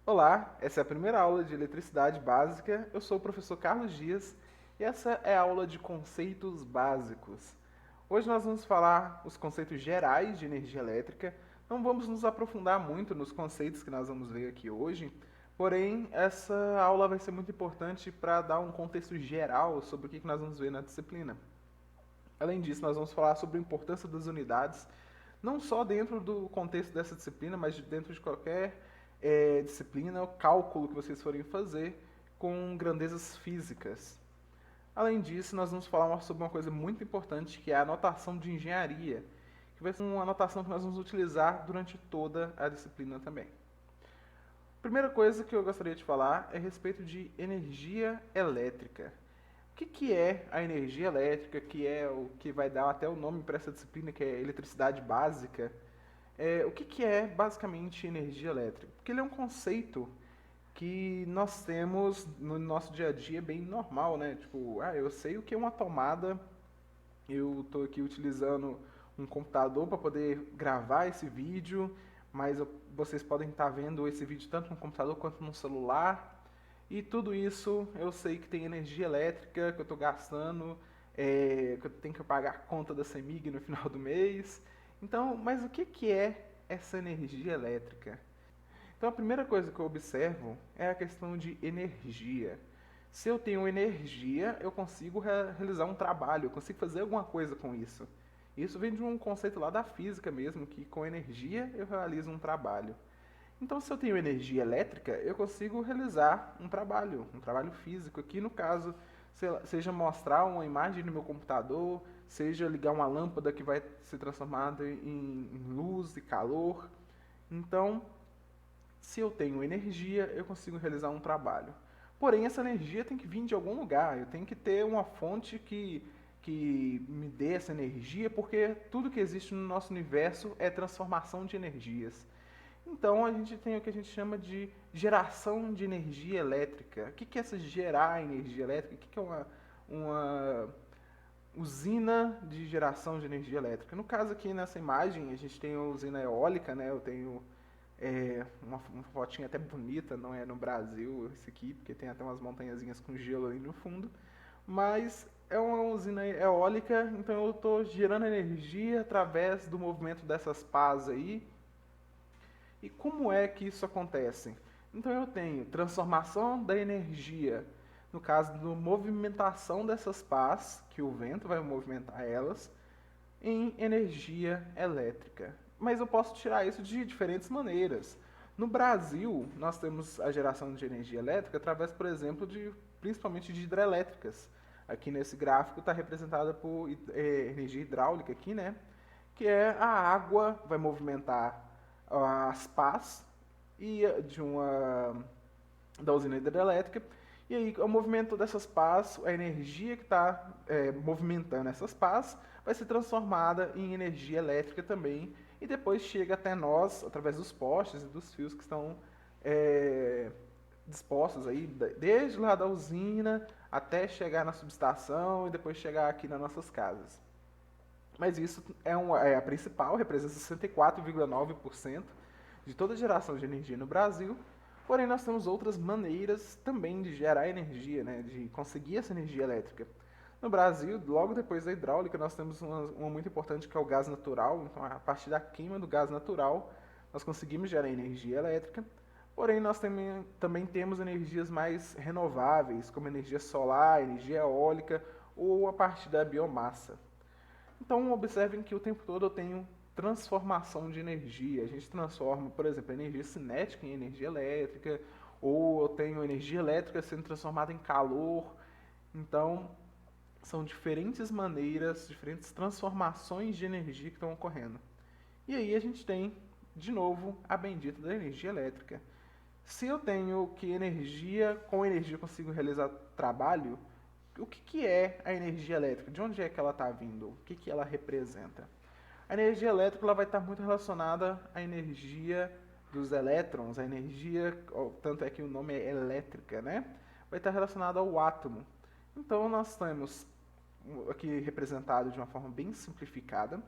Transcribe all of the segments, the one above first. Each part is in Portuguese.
Olá, essa é a primeira aula de eletricidade básica. Eu sou o professor Carlos Dias e essa é a aula de conceitos básicos. Hoje nós vamos falar os conceitos gerais de energia elétrica. Não vamos nos aprofundar muito nos conceitos que nós vamos ver aqui hoje, porém essa aula vai ser muito importante para dar um contexto geral sobre o que nós vamos ver na disciplina. Além disso, nós vamos falar sobre a importância das unidades, não só dentro do contexto dessa disciplina, mas dentro de qualquer disciplina ou cálculo que vocês forem fazer com grandezas físicas. Além disso, nós vamos falar sobre uma coisa muito importante, que é a notação de engenharia, que vai ser uma notação que nós vamos utilizar durante toda a disciplina também. Primeira coisa que eu gostaria de falar é a respeito de energia elétrica. O que é a energia elétrica, que é o que vai dar até o nome para essa disciplina, que é eletricidade básica? O que é basicamente energia elétrica? Porque ele é um conceito que nós temos no nosso dia a dia bem normal, né? Tipo, eu sei o que é uma tomada, eu estou aqui utilizando um computador para poder gravar esse vídeo, mas vocês podem estar vendo esse vídeo tanto no computador quanto no celular. E tudo isso eu sei que tem energia elétrica que eu estou gastando, que eu tenho que pagar a conta da CEMIG no final do mês. Então, mas o que é essa energia elétrica? Então, a primeira coisa que eu observo é a questão de energia. Se eu tenho energia, eu consigo realizar um trabalho, eu consigo fazer alguma coisa com isso. Isso vem de um conceito lá da física mesmo, que com energia eu realizo um trabalho. Então, se eu tenho energia elétrica, eu consigo realizar um trabalho físico. Aqui, no caso, seja mostrar uma imagem no meu computador, seja ligar uma lâmpada que vai ser transformada em luz e calor. Então, se eu tenho energia, eu consigo realizar um trabalho. Porém, essa energia tem que vir de algum lugar. Eu tenho que ter uma fonte que me dê essa energia, porque tudo que existe no nosso universo é transformação de energias. Então, a gente tem o que a gente chama de geração de energia elétrica. O que é essa gerar energia elétrica? O que é uma usina de geração de energia elétrica? No caso aqui nessa imagem, a gente tem a usina eólica, né? Eu tenho uma fotinha até bonita, não é no Brasil esse aqui, porque tem até umas montanhazinhas com gelo ali no fundo. Mas é uma usina eólica, então eu estou gerando energia através do movimento dessas pás aí. E como é que isso acontece? Então eu tenho transformação da energia, no caso da movimentação dessas pás, que o vento vai movimentar elas, em energia elétrica. Mas eu posso tirar isso de diferentes maneiras. No Brasil, nós temos a geração de energia elétrica através, por exemplo, principalmente de hidrelétricas. Aqui nesse gráfico está representada por energia hidráulica aqui, né? Que é a água vai movimentar as pás e da usina hidrelétrica. E aí, o movimento dessas pás, a energia que está movimentando essas pás, vai ser transformada em energia elétrica também. E depois chega até nós, através dos postes e dos fios que estão dispostos aí, desde lá da usina até chegar na subestação e depois chegar aqui nas nossas casas. Mas isso é a principal, representa 64,9% de toda a geração de energia no Brasil. Porém, nós temos outras maneiras também de gerar energia, né, de conseguir essa energia elétrica. No Brasil, logo depois da hidráulica, nós temos uma muito importante que é o gás natural. Então, a partir da queima do gás natural, nós conseguimos gerar energia elétrica. Porém, nós também temos energias mais renováveis, como energia solar, energia eólica ou a partir da biomassa. Então, observem que o tempo todo eu tenho transformação de energia. A gente transforma, por exemplo, a energia cinética em energia elétrica, ou eu tenho energia elétrica sendo transformada em calor. Então, são diferentes maneiras, diferentes transformações de energia que estão ocorrendo. E aí a gente tem, de novo, a bendita da energia elétrica. Se eu tenho que com energia eu consigo realizar trabalho, o que é a energia elétrica? De onde é que ela está vindo? O que ela representa? A energia elétrica ela vai estar muito relacionada à energia dos elétrons, a energia, tanto é que o nome é elétrica, né? Vai estar relacionada ao átomo. Então nós temos aqui representado de uma forma bem simplificada.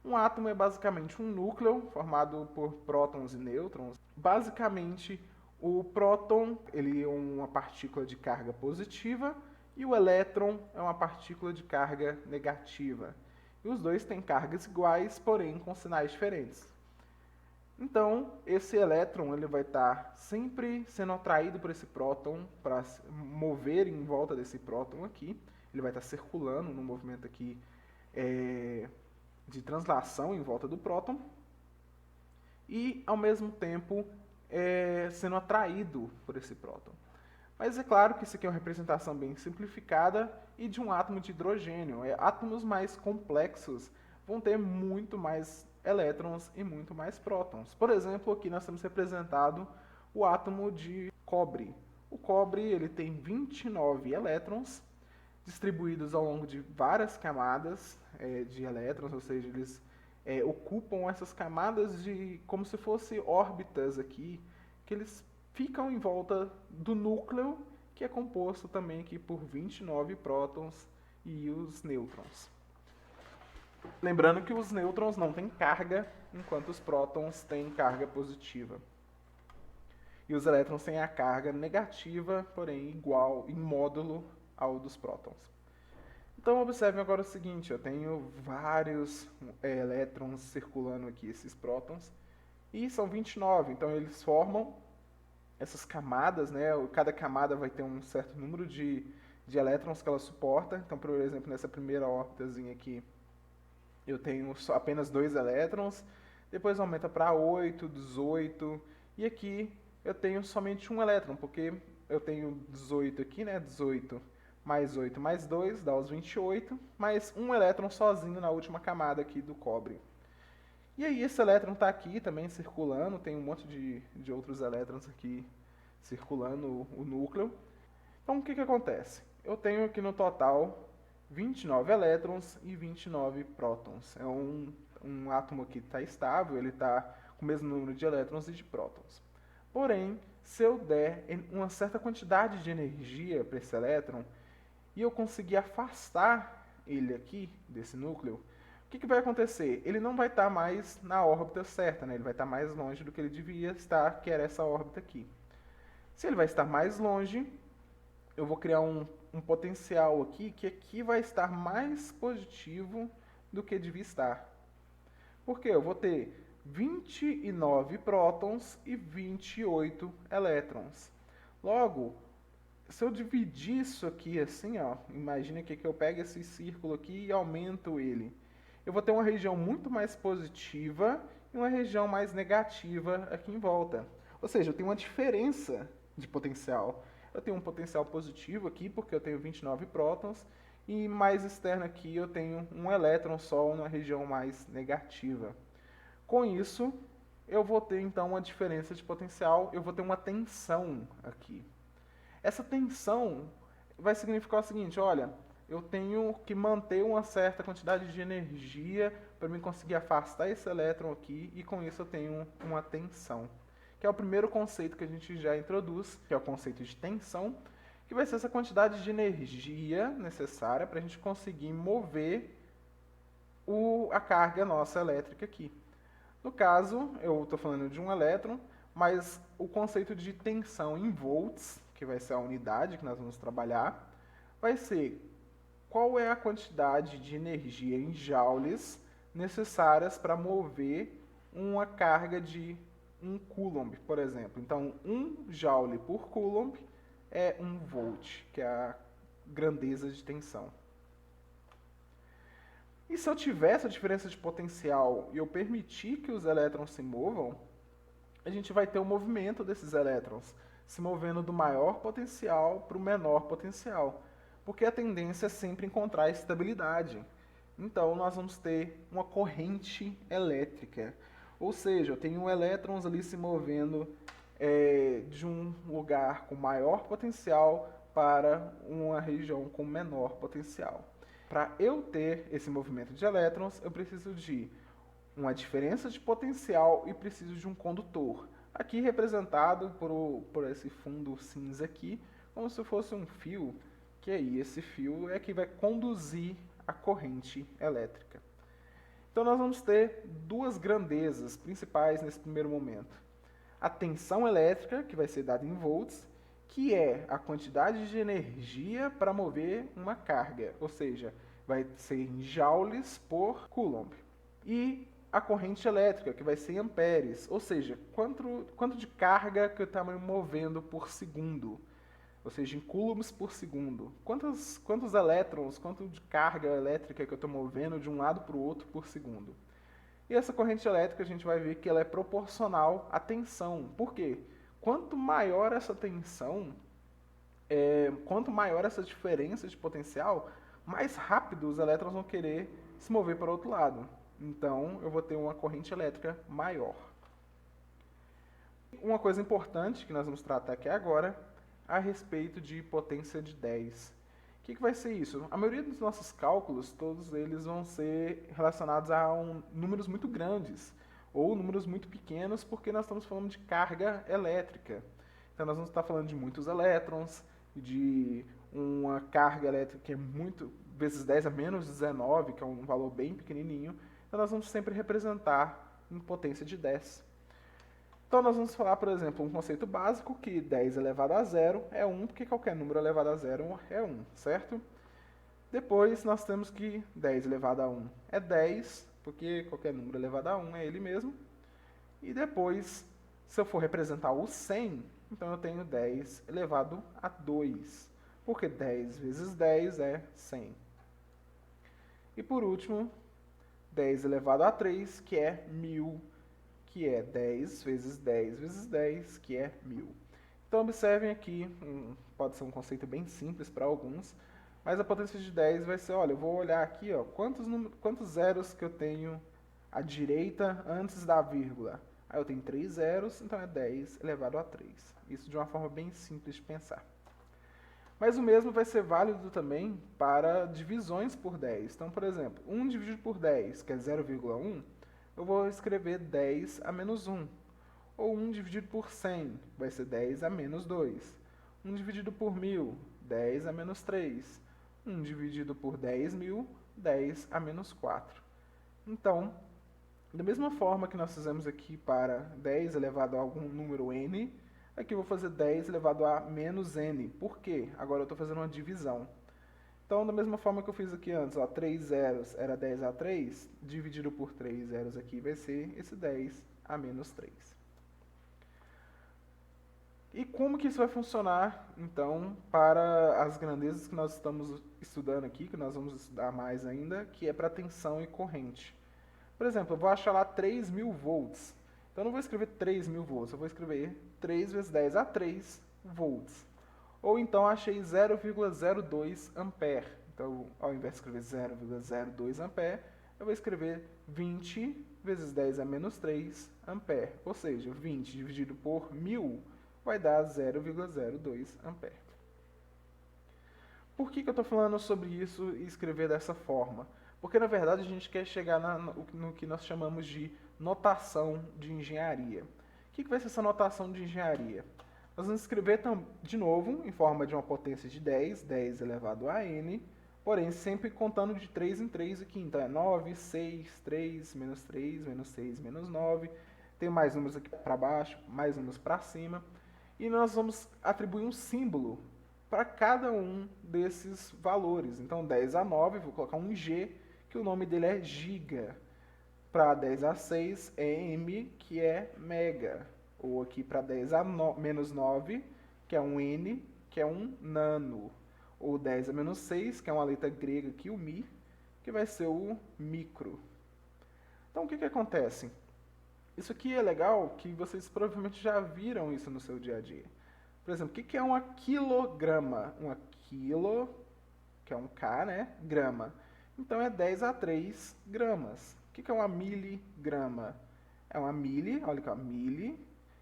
Um átomo é basicamente um núcleo formado por prótons e nêutrons. Basicamente, O próton ele é uma partícula de carga positiva e o elétron é uma partícula de carga negativa. E os dois têm cargas iguais, porém com sinais diferentes. Então, esse elétron ele vai estar sempre sendo atraído por esse próton para mover em volta desse próton aqui. Ele vai estar circulando no movimento aqui de translação em volta do próton. E, ao mesmo tempo, sendo atraído por esse próton. Mas é claro que isso aqui é uma representação bem simplificada e de um átomo de hidrogênio. Átomos mais complexos vão ter muito mais elétrons e muito mais prótons. Por exemplo, aqui nós temos representado o átomo de cobre. O cobre ele tem 29 elétrons distribuídos ao longo de várias camadas de elétrons, ou seja, eles ocupam essas camadas de como se fossem órbitas aqui, que eles ficam em volta do núcleo, que é composto também aqui por 29 prótons e os nêutrons. Lembrando que os nêutrons não têm carga, enquanto os prótons têm carga positiva. E os elétrons têm a carga negativa, porém igual em módulo ao dos prótons. Então observem agora o seguinte, eu tenho vários elétrons circulando aqui, esses prótons, e são 29, então eles formam essas camadas, né? Cada camada vai ter um certo número de elétrons que ela suporta. Então, por exemplo, nessa primeira órbitazinha aqui, eu tenho apenas 2 elétrons, depois aumenta para 8, 18, e aqui eu tenho somente um elétron, porque eu tenho 18 aqui, né? 18 mais 8 mais 2 dá os 28, mais um elétron sozinho na última camada aqui do cobre. E aí esse elétron está aqui também circulando, tem um monte de outros elétrons aqui circulando o núcleo. Então o que acontece? Eu tenho aqui no total 29 elétrons e 29 prótons. É um átomo que está estável, ele está com o mesmo número de elétrons e de prótons. Porém, se eu der uma certa quantidade de energia para esse elétron e eu conseguir afastar ele aqui desse núcleo, o que vai acontecer? Ele não vai estar mais na órbita certa, né? Ele vai estar mais longe do que ele devia estar, que era essa órbita aqui. Se ele vai estar mais longe, eu vou criar um potencial aqui, que aqui vai estar mais positivo do que devia estar. Por quê? Eu vou ter 29 prótons e 28 elétrons. Logo, se eu dividir isso aqui assim, ó, imagina que eu pego esse círculo aqui e aumento ele. Eu vou ter uma região muito mais positiva e uma região mais negativa aqui em volta. Ou seja, eu tenho uma diferença de potencial. Eu tenho um potencial positivo aqui, porque eu tenho 29 prótons, e mais externo aqui eu tenho um elétron só na região mais negativa. Com isso, eu vou ter então uma diferença de potencial, eu vou ter uma tensão aqui. Essa tensão vai significar o seguinte, olha, eu tenho que manter uma certa quantidade de energia para me conseguir afastar esse elétron aqui, e com isso eu tenho uma tensão. Que é o primeiro conceito que a gente já introduz, que é o conceito de tensão, que vai ser essa quantidade de energia necessária para a gente conseguir mover a carga nossa elétrica aqui. No caso, eu estou falando de um elétron, mas o conceito de tensão em volts, que vai ser a unidade que nós vamos trabalhar, vai ser qual é a quantidade de energia em joules necessárias para mover uma carga de 1 coulomb, por exemplo. Então, 1 joule por coulomb é 1 volt, que é a grandeza de tensão. E se eu tiver essa diferença de potencial e eu permitir que os elétrons se movam, a gente vai ter o movimento desses elétrons se movendo do maior potencial para o menor potencial, porque a tendência é sempre encontrar estabilidade. Então, nós vamos ter uma corrente elétrica, ou seja, eu tenho elétrons ali se movendo de um lugar com maior potencial para uma região com menor potencial. Para eu ter esse movimento de elétrons, eu preciso de uma diferença de potencial e preciso de um condutor. Aqui representado por esse fundo cinza aqui, como se fosse um fio, que aí esse fio é que vai conduzir a corrente elétrica. Então nós vamos ter duas grandezas principais nesse primeiro momento. a tensão elétrica, que vai ser dada em volts, que é a quantidade de energia para mover uma carga, ou seja, vai ser em joules por coulomb. E a corrente elétrica, que vai ser em amperes, ou seja, quanto de carga que eu estou movendo por segundo, ou seja, em coulombs por segundo. Quantos elétrons, quanto de carga elétrica que eu estou movendo de um lado para o outro por segundo. E essa corrente elétrica a gente vai ver que ela é proporcional à tensão. Por quê? Quanto maior essa tensão, quanto maior essa diferença de potencial, mais rápido os elétrons vão querer se mover para o outro lado. Então, eu vou ter uma corrente elétrica maior. Uma coisa importante que nós vamos tratar aqui agora a respeito de potência de 10. O que vai ser isso? A maioria dos nossos cálculos, todos eles vão ser relacionados a números muito grandes ou números muito pequenos, porque nós estamos falando de carga elétrica. Então, nós vamos estar falando de muitos elétrons, de uma carga elétrica que é muito vezes 10 a menos 19, que é um valor bem pequenininho. Então, nós vamos sempre representar em potência de 10. Então, nós vamos falar, por exemplo, um conceito básico, que 10 elevado a 0 é 1, porque qualquer número elevado a 0 é 1, certo? Depois, nós temos que 10 elevado a 1 é 10, porque qualquer número elevado a 1 é ele mesmo. E depois, se eu for representar o 100, então eu tenho 10 elevado a 2, porque 10 vezes 10 é 100. E por último, 10 elevado a 3, que é 1000, que é 10 vezes 10 vezes 10, que é 1000. Então, observem aqui, pode ser um conceito bem simples para alguns, mas a potência de 10 vai ser, olha, eu vou olhar aqui, ó, quantos zeros que eu tenho à direita antes da vírgula. Aí eu tenho 3 zeros, então é 10 elevado a 3. Isso de uma forma bem simples de pensar. Mas o mesmo vai ser válido também para divisões por 10. Então, por exemplo, 1 dividido por 10, que é 0,1, eu vou escrever 10 a menos 1. Ou 1 dividido por 100, vai ser 10 a menos 2. 1 dividido por 1000, 10 a menos 3. 1 dividido por 10.000, 10 a menos 4. Então, da mesma forma que nós fizemos aqui para 10 elevado a algum número n, aqui eu vou fazer 10 elevado a menos n. Por quê? Agora eu estou fazendo uma divisão. Então, da mesma forma que eu fiz aqui antes, ó, 3 zeros era 10 a 3, dividido por 3 zeros aqui vai ser esse 10 a menos 3. E como que isso vai funcionar, então, para as grandezas que nós estamos estudando aqui, que nós vamos estudar mais ainda, que é para tensão e corrente. Por exemplo, eu vou achar lá 3.000 volts. Então, eu não vou escrever 3.000 volts, eu vou escrever 3 vezes 10 a 3 volts. Ou então achei 0,02 ampere. Então, ao invés de escrever 0,02 ampere, eu vou escrever 20 vezes 10 a menos 3 ampere. Ou seja, 20 dividido por 1000 vai dar 0,02 ampere. Por que eu estou falando sobre isso e escrever dessa forma? Porque, na verdade, a gente quer chegar no que nós chamamos de notação de engenharia. O que vai ser essa notação de engenharia? Nós vamos escrever de novo em forma de uma potência de 10, 10 elevado a n, porém sempre contando de 3 em 3 aqui. Então é 9, 6, 3, menos 3, menos 6, menos 9. Tem mais números aqui para baixo, mais números para cima. E nós vamos atribuir um símbolo para cada um desses valores. Então 10 a 9, vou colocar um G, que o nome dele é giga. Para 10 a 6 é M, que é mega. Ou aqui para 10 a menos 9, que é um N, que é um nano. Ou 10 a menos 6, que é uma letra grega aqui, o Mi, que vai ser o micro. Então, o que acontece? Isso aqui é legal, que vocês provavelmente já viram isso no seu dia a dia. Por exemplo, o que é uma quilograma? Uma quilo, que é um K, né? Grama. Então, é 10 a 3 gramas. O que é uma miligrama? É uma mili, olha aqui, ó, mili,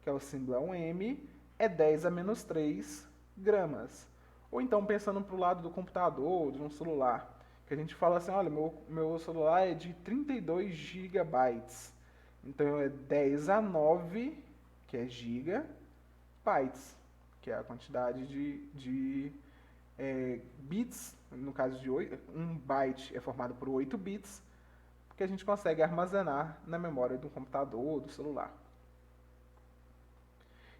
que é o símbolo é um M, é 10 a menos 3 gramas. Ou então, pensando para o lado do computador, de um celular, que a gente fala assim, olha, meu celular é de 32 gigabytes. Então, é 10 a 9, que é giga, bytes, que é a quantidade de bits, no caso de 8, um byte é formado por 8 bits, que a gente consegue armazenar na memória do computador ou do celular.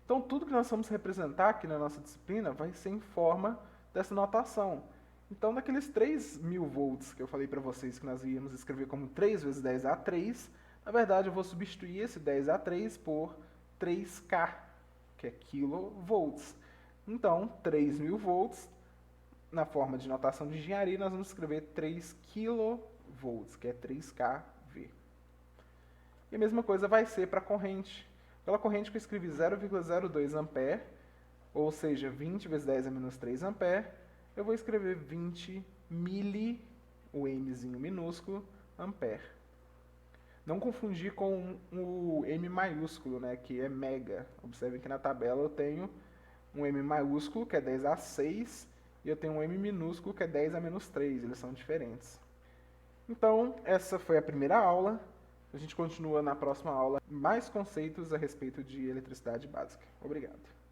Então, tudo que nós vamos representar aqui na nossa disciplina vai ser em forma dessa notação. Então, daqueles 3.000 volts que eu falei para vocês que nós íamos escrever como 3 vezes 10 a 3, na verdade eu vou substituir esse 10 a 3 por 3K, que é kilovolts. Então, 3.000 volts, na forma de notação de engenharia, nós vamos escrever 3 kilovolts, que é 3kV. E a mesma coisa vai ser para a corrente. Pela corrente que eu escrevi 0,02 ampere, ou seja, 20 vezes 10 a menos 3 ampere, eu vou escrever 20 milli, o mzinho minúsculo, ampere. Não confundir com o M maiúsculo, né, que é mega. Observem que na tabela eu tenho um M maiúsculo, que é 10 a 6, e eu tenho um M minúsculo, que é 10 a menos 3. Eles são diferentes. Então, essa foi a primeira aula. A gente continua na próxima aula mais conceitos a respeito de eletricidade básica. Obrigado.